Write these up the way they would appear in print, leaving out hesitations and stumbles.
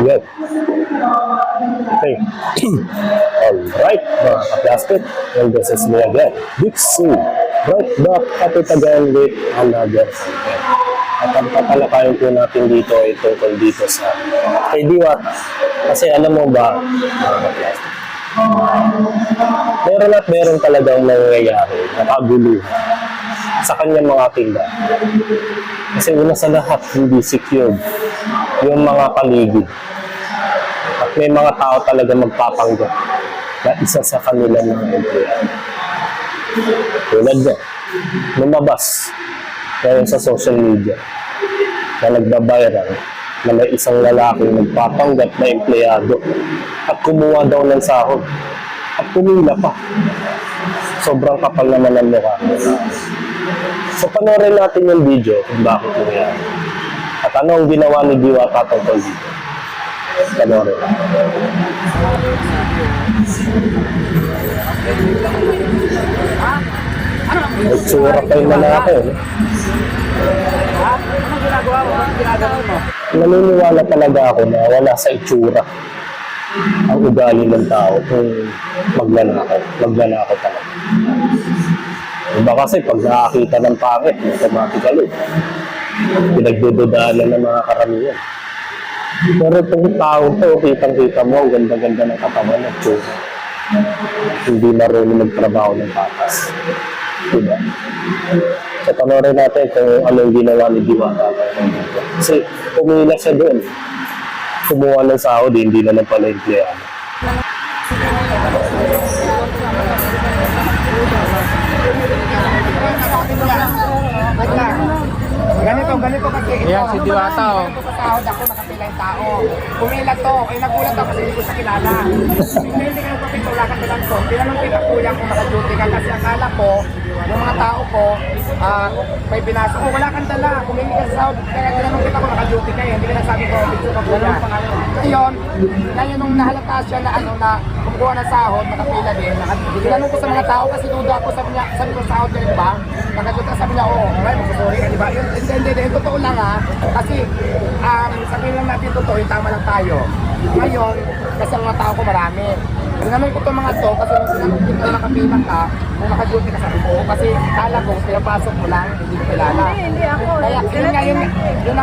Good. Okay. Alright, mga ka-plastic. And this is me again, Big C. Right back at it again with another content. At ang tatalakayin po natin dito ay tungkol dito sa kay Diwata. Kasi alam mo ba, mga ka-plastic, meron talagang nangyayari, nakaguluhan sa kanyang mga tindahan. Kasi una sa lahat, hindi secured yung mga paligid. At may mga tao talaga magpapanggap na isa sa kanilang mga empleyado. Tulad niya, lumabas ngayon sa social media na nagbabayran na may isang lalaking nagpapanggap na empleyado at kumuha daw ng sahod at pumila pa. Sobrang kapal naman ang mukha. So panoorin natin yung video kung bakit nangyari at ano ang ginawa ni Diwata tungkol dito. Panoorin. Nagsura pa yung lalaki. Anong ginagawa mo? Anong ginagawa mo? Naniniwala talaga ako na wala sa itsura ang ugali ng tao kung magnanakaw. Magnanakaw talaga. Iba kasi pag nakakita ng pangit, automatically, pinagdududaanan ng mga karamihan. Pero itong tao to, kitang-kita mo, ang ganda-ganda ng katawan at tsura. Hindi marunong magtrabaho ng patas. Diba? So, panoorin natin kung anong ginawa ni Diwata. Kasi umila siya doon. Kumuha ng sahod, hindi na lang pala empleyado. Ganito kasi ito. Ayan, si Diwata, oh. Ganito kasahod ako, nakapila yung tao. Pumila to, ay nagulat ako kasi hindi ko siya kilala. Hindi ka nagpapitula ka lang to. Tinanong kita kuya kung naka-duty ka kasi akala ko, yung mga tao ko, may binasa ko, wala kang dala. Pumili ka sa sahod, kaya tinanong kita kung naka-duty ka, hindi ka nagsabi ko, picture ka kuya. Ngayon nung nahalata siya na na kumukuha ng sahod, nakapila din. Tinanong ko sa mga tao kasi duda ako, sabi ko sahod ka rin ba? Nakaduta, sabi niya, oo, okay, magsasorry ka, di ba? Hindi, totoo lang kasi sabihin lang natin totoo, yung tama lang tayo. Ngayon, kasi ang mga tao ko marami. Tinanong ko itong mga to, kasi nung sinanong ko na nakapilang ka, kung naka-duty ka sa ko, kasi kala ko, pinapasok mo lang, hindi ko kilala. Hindi ako. Kaya, yun na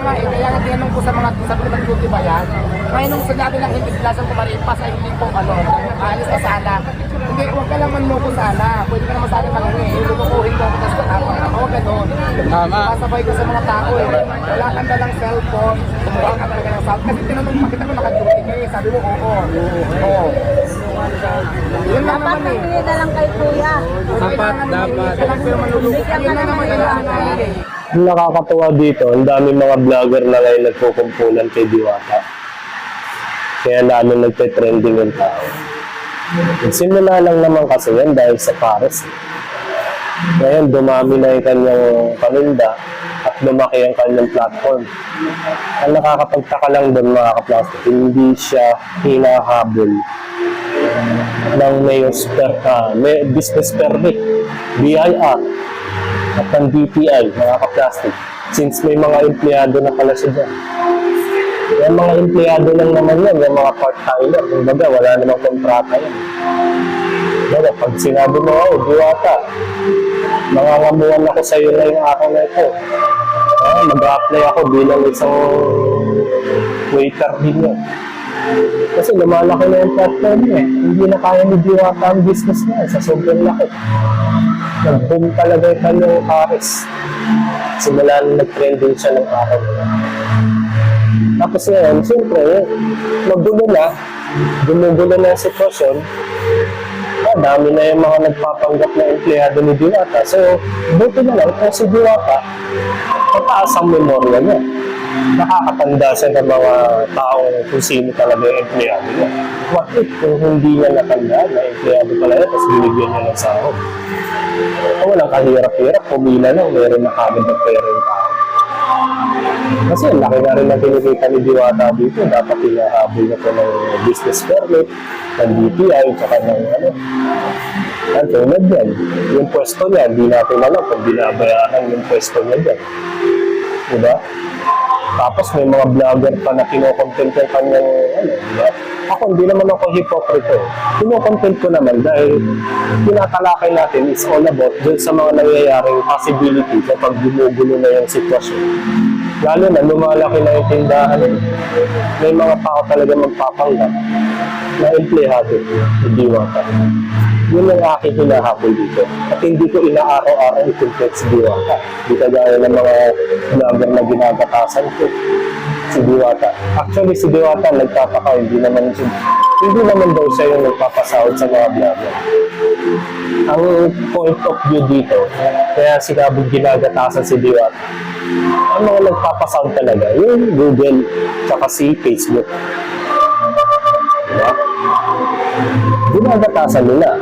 nga kaya nga tinanong ko sa mga, sabi ko nag-duty ba yan? Ngayon nung sinabi lang, hindi bilasan ko maripas, ay hindi ko, alis na sana. Hindi, huwag ka lang manloko sana. Pwede ka naman sana manloko yung lulukuhin ko ako sa katapang ako, gano'n. Tama. Pasabay ko sa mga tao wala kang dalang cellphone, kumuha ka talaga ng sahod. Kasi tinanong makita ko naka-duty kayo, sabi mo, oo. Yun lang Dapat naman nabili na lang kay kuya. Dapat. Yun lang naman yung Ang nakakatawa dito, ang dami mga vlogger na ngayon nagkukumpulan kay Diwata. Kaya lalo nagpe-trending yung tao. Simula lang naman kasi yan dahil sa Paris. Ngayon, dumami na yung kanyang paninda at lumaki ang kanyang platform. Ang nakakapagtaka lang doon mga ka-plastic, hindi siya hinahabol ng may business permit, BIR, at ng DTI, mga ka-plastic. Since may mga empleyado na pala siya dyan. Yung mga empleyado lang naman yan, yung mga part-timer, kumbaga wala namang kontrata yan. Diba, pag sinabi mo, Diwata, nangangamuhan ako sa iyo na yung aking na ito. Mag-apply ako bilang isang waiter din yan. Kasi lumalaki na yung platform niya. Hindi na kaya ni Diwata ang business niya sa sobrang laki. Nag-boom talaga yung kanyang Paris. Simula na nag-trending siya ng araw. Tapos ngayon, siyempre, gumugulo na yung sitwasyon. Dami na yung mga nagpapanggap na empleyado ni Diwata. So, buti na lang kung si Diwata, pataas ang memorya niya. Nakakatanda siya ng mga taong kung sino talaga yung empleyado niya. What if kung hindi niya natanda na empleyado pala yan, tapos binigyan niya ng sahod? Walang kahirap-hirap, pumila lang, meron na kagad ng pera yung tao. Kasi laki na rin na kinikita ni Diwata dito. Dapat hinahabol na ito ng business permit, ng DTI, tsaka ng ang tulad yan. Yung pwesto niya, hindi natin alam kung binabayaran yung pwesto niya dyan. Diba? Tapos may mga vlogger pa na kinokontent yung kanyang, di ba? Ako, hindi naman ako hypocrite. Kinokontent ko naman dahil tinatalakay natin is all about dun sa mga nangyayaring possibility kapag gumugulo na yung sitwasyon. Lalo na, lumalaki na yung tindahan. May mga tao talaga magpapanggap na empleyado, hindi wata. Yun ang aking hinahabol dito. At hindi ko inaaraw-araw i-complex si Diwata. Hindi kagaya ng mga vlogger na ginagatasan ko. Si Diwata. Actually, si Diwata nagtataka, hindi naman daw siya yung nagpapasahod sa mga vlogger. Ang point of view dito, kaya sinabing ginagatasan si Diwata, ang mga nagpapasahod talaga, yung Google, tsaka si Facebook. Diba? Ginagatasan nila,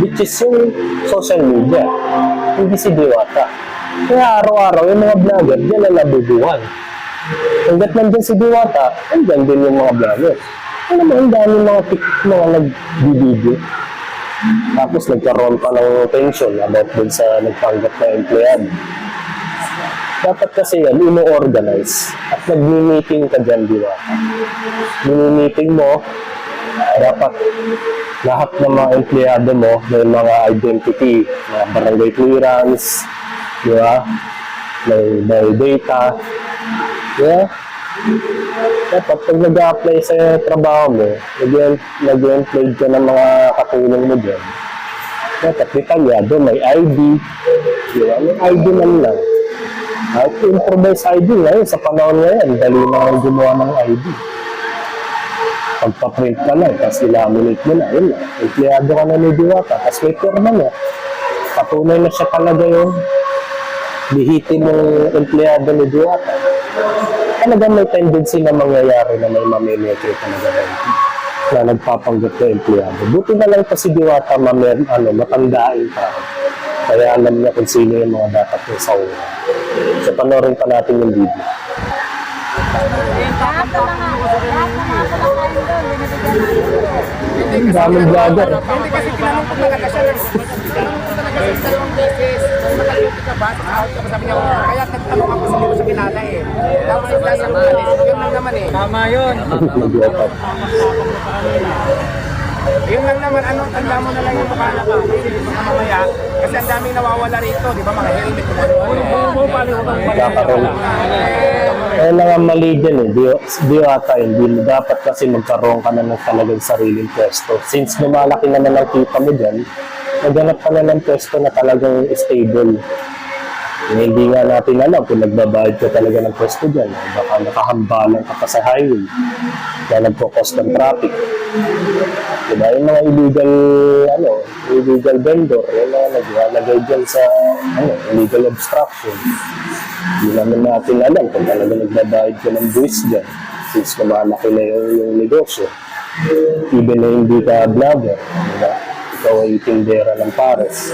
which is yung social media, hindi si Diwata. Kaya araw-araw yung mga vlogger, dyan na nabubuhan. Hanggat nandyan si Diwata, andyan din yung mga vlogger. Ano naman, ang dami mga nag-video. Tapos nagkaroon pa ng tension about dun sa nagpanggap na empleyado. Dapat kasi yan, ino-organize at nag-meeting ka dyan, Diwata. Mini-meeting mo, dapat lahat ng mga empleyado mo, may mga identity, mga barangay clearance, di ba? May data, di ba? Dapat pag nag-apply sa trabaho mo, nag-employ ka ng mga katulong mo dyan, dapat detalyado, may ID, di ba? May ID man lang. At improvise ID ngayon, sa panahon ngayon, dali na ang gumawa ng ID. Pagpa-print ka lang, tapos ilaminate mo na, yun lang. Empleyado ka na ni Diwata, tapos may pirma niya. Patunay na siya talaga yung lihitin ng empleyado ni Diwata. Talagang may tendency na mangyayari na may mamimeke talaga na nagpapanggap na empleyado. Buti na lang pa si Diwata matandain pa. Kaya alam niya kung sino yung mga dapat yung sauna. So, panoorin pa natin yung video. Ang daming vlogger. Hindi kasi tinanong ko talaga siya. Tinanong ko talaga siya sa dalawang beses. Nakaluti ka ba? Out ka ba? Sabi niya, kaya nagtanong ako sa hindi ko kilala eh. Tapos sa klase mo yun lang naman eh. Tama yun. Yun lang naman, tanda mo na lang yung mukha na ka. Mamaya, kasi ang daming nawawala rito, di ba mga helmet na Kaya lang ang mali dyan eh, Diwata, hindi dapat kasi magkaroon ka na ng talagang sariling pwesto. Since lumalaki naman ang kita mo dyan, naghanap ka na ng pwesto na talagang stable. Hindi nga natin alam kung nagbabayad ka talaga ng pwesto dyan. Baka nakahambalan ka pa sa highway na nagpo-cost ng traffic. Diba? Yung mga illegal vendor, yung mga naglalagay dyan sa illegal obstruction. Hindi naman natin alam kung talaga nagbabayad ka ng buwis dyan since lumalaki na yung negosyo. Even na hindi ka vlogger, diba? Ikaw ay tindera ng pares.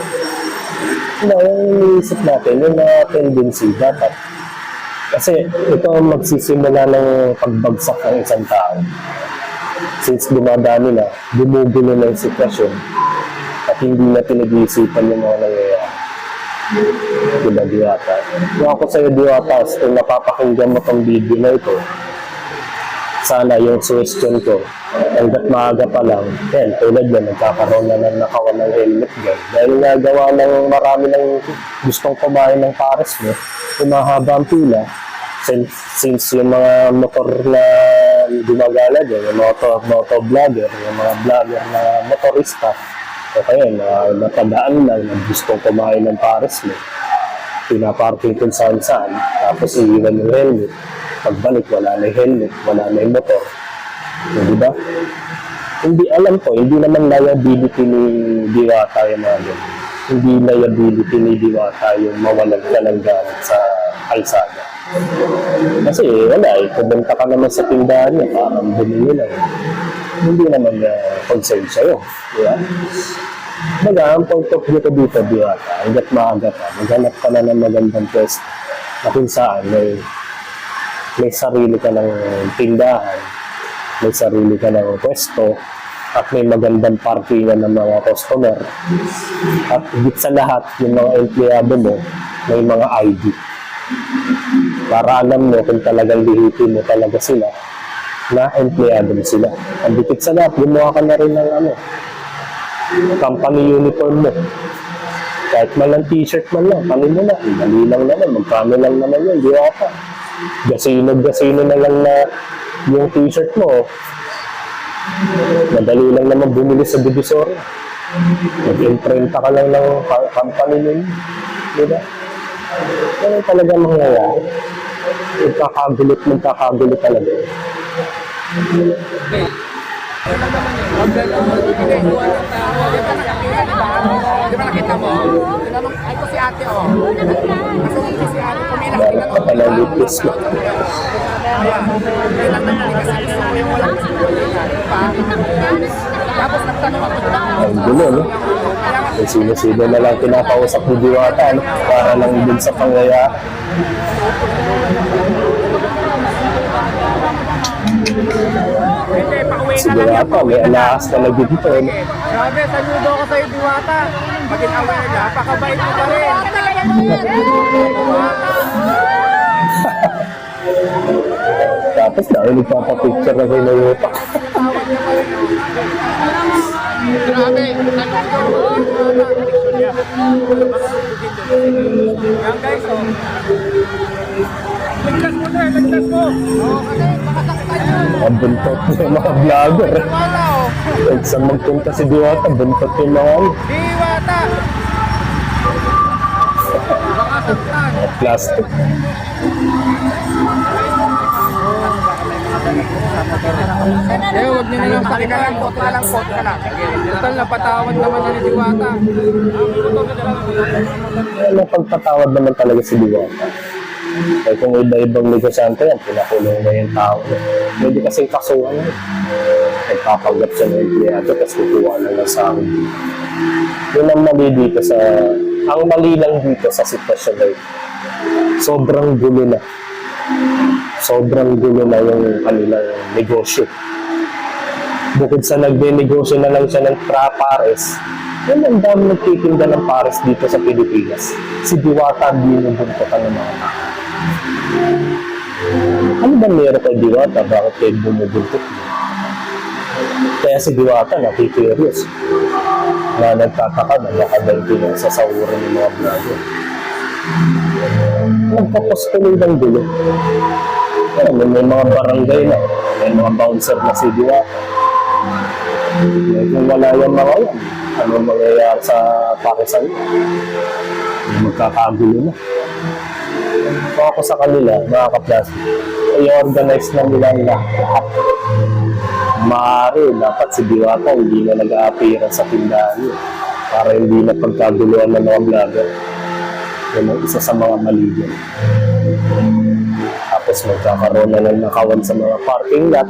Yung iniisip natin, yung mga tendency dapat. Kasi ito ang magsisimula ng pagbagsak ng isang tao. Since dumadami na, gumugulo na yung sitwasyon at hindi na pinag-iisipan yung mga nangyayari. Diba, Diwata? Kung ako sa'yo, Diwata, kung napapakinggan mo tong video na ito, sana yung suggestion ko, hanggat maaga pa lang, tulad yan, nagkakaroon na ng nakawan ng helmet dyan. Dahil nagawa ng marami ng gustong kumain ng pares mo, humahaba ang pila, since yung mga motor na gumagala dyan, yung motovlogger, yung mga vlogger na motorista, o kaya natandaan lang na gustong kumain ng pares mo, pinaparking kung saan-saan, tapos iiwan yung helmet. Pagbalik, wala na yung helmet, wala na yung motor. Di ba? Hindi, alam ko, hindi naman liability ni Diwata yung mga ganyan. Hindi liability ni Diwata yung mawalan ka ng gamit sa kalsada. Kasi wala eh, pumunta ka naman sa tindahan niya, parang bumili lang. Hindi naman concern sa'yo. Di ba? Baga, ang point of view ko dito, Diwata, hanggat maaga pa, maghanap ka na ng magandang test na kung saan may sarili ka ng tindahan, may sarili ka ng pwesto, at may magandang parkingan ng mga customer. At higit sa lahat, yung mga empleyado mo, may mga ID. Para alam mo kung talagang lihitin mo talaga sila na empleyado mo sila. Ang dikit sa lahat, gumawa ka na rin ng company uniform mo. Kahit man lang t-shirt man lang, kami mo na. Dali lang naman, magkano lang naman yun, di ba ka? Gasino na lang na yung t-shirt mo. Madali lang naman bumili sa Divisoria. Mag-imprenta ka lang ng company nyo. Di ba? Ano talaga mangyayari? Magkakagulo talaga. Di ba nakita mo? Tinanong, ay ko si ate o. Kasi si ate, pumila. Bakit ka pala lupis mo? Ayan. Kailan naman kasi gusto mo yung walang tapos nagtanong ako. Ang gulo, no? Kung sino-sino na lang pinakausap ni Diwata, no? Para lang din sa pangyayari. Hindi, pauwi Si na lang yan. Diwata, may alahas na nagdito, no? Grabe, saludo ko sa'yo, Diwata. Maging aware ka, pakabait mo pa rin. Tapos na, nagpapapicture na kayo na yuta. Grabe, yan guys, oh. Ligtas mo sir, ligtas mo. Oo, kasi makasaktan yun. Ang buntot ng mga vlogger. Diwata, oh. Kahit saan magpunta si Diwata, buntot yung mga Diwata! Baka saktan. plastic. Eh, huwag niyo na lang pakikalan, pot ka lang. Total, napatawad naman na ni Diwata. Ano pagpatawad naman talaga si Diwata? Kaya kung iba-ibang negosyante yan, pinakulong na yung tao. Pwede kasing kasuhan yun. Nagpapanggap siya ng empleyado, tapos kukuha na lang sa akin. Yun ang mali dito sa... Ang mali lang dito sa sitwasyon na yun. Sobrang gulo na. Sobrang gulo na yung kanilang negosyo. Bukod sa nagbe-negosyo na lang siya ng pares, yun ang dami nagtitinda ng pares dito sa Pilipinas. Si Diwata binubuntotan ng mga tao. Ano ba meron kay Diwata? Bakit kayo bumubuntot mo? Kaya si Diwata nakikirious na nagtataka na nakadalti na sa sahuran ng mga vlogger. Nagpapostuloy ng gulo. May mga barangay na, may mga bouncer na si Diwata. Kung wala yung mga yan, ano mangyayari sa pakisan niya? Magkakagulo na. Kung ako sa kanila, mga ka-plastic, i-organize na nila ang lahat. Maaari, dapat si Diwata hindi na nag-a-appear sa tindahan niya para hindi na pagkaguluhan ng mga vlogger. Yan ang isa sa mga mali dyan. Tapos magkakaroon na ng nakawan sa mga parking lot.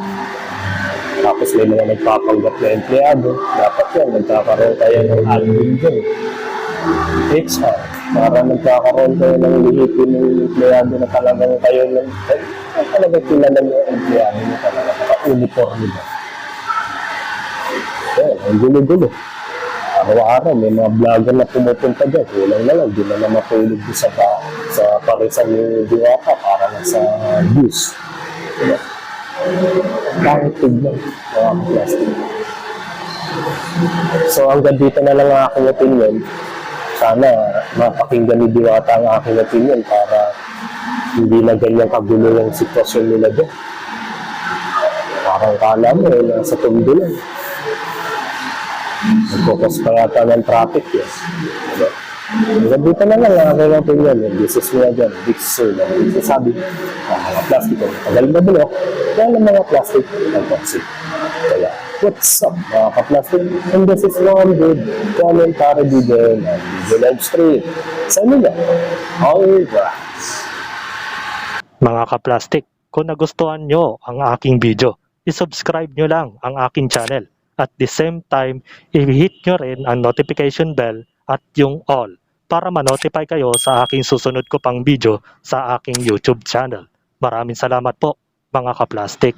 Tapos may mga nagpapanggap na empleyado. Dapat yan, magkakaroon tayo ng admin dyan. HR, para nagkakaroon kayo ng lihipin ng empleyado na talagang kayo ng talagang kilala ng empleyado na talaga naka-uniform nila. Kaya, ang gulo-gulo. Araw-araw, may mga vlogger na pumupunta dyan. Kulang na lang, di na matulog sa parisan ni Diwata para na sa bus. Diba? Kahit tignan, mga plastic. So, hanggang dito na lang ang aking opinion. Sana mapakinggan ni Diwata ang aking opinion para hindi na ganyan kagulo yung sitwasyon nila dyan. Parang kala mo, nasa tundo lang. Nagkukos pa yata ng traffic yun. Diba? Hanggang dito na lang ang aking opinion. This is me again, Big Sir. Sabi, mga plastic, tagal na bulok, kaya ng mga plastic, nag-toxic. Kaya, what's up mga ka-plastic? And this is one good commentary video ng video live stream. Sa inyo yan, alright. Mga ka-plastic, kung nagustuhan nyo ang aking video, isubscribe nyo lang ang aking channel. At the same time, i-hit nyo rin ang notification bell at yung all para ma-notify kayo sa aking susunod ko pang video sa aking YouTube channel. Maraming salamat po mga ka-plastic.